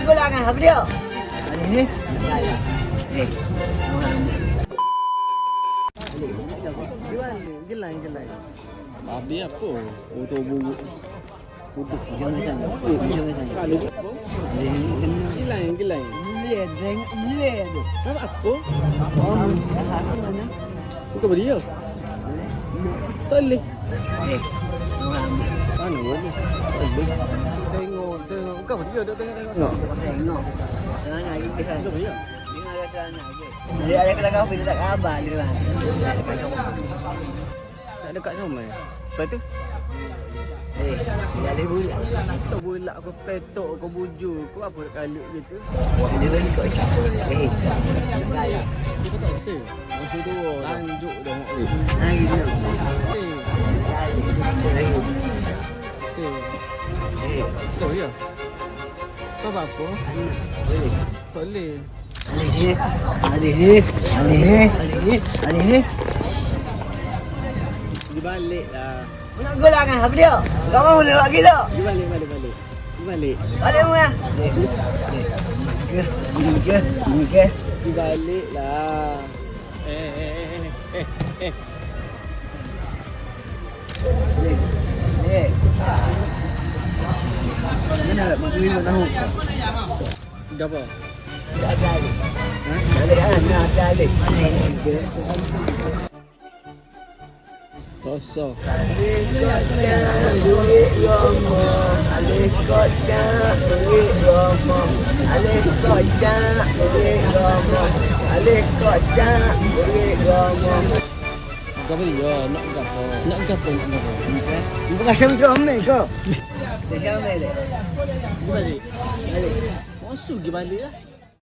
Menggolangkan apa dia? Ni. Gelai. Habis apa? Untuk buruk. Duduk jangan sana. Jangan sana. Kalau gelai. Boleh, tengok boleh tu. Apa aku? Mana? Bukan dia. Tak boleh. Eh. Mana boleh? Tak boleh. Tengok. Bukan dia tengok. Tengok. Jangan lagi kan. Bukan dia. Dengar kata anak je. Dia ada kelakar apa tak khabar dia kan. Tak dekat sama. Lepas tu? Dia ada bulat. Tak boleh aku petok kau bujur. Kau apa nak kalut gitu? Dia bagi kau siapa? Dia tak say. Masa tu lanjuk dah. Lagi dia. Say. Tak ya? Kau apa? Tak boleh. Alih. Dia balik lah. Nak golangkan apa dia? Kau mau boleh buat gila? Dia balik. Ada mu ya? Ini ke? Dia balik lah. Mana nak beli tahu? Dah apa? Tak ada. Nak ada. Kosong. Kau beli ya, nak gapo? Nak gapo? Bukan comel kau. Comel. Dia balik. Masuk pergi balik lah.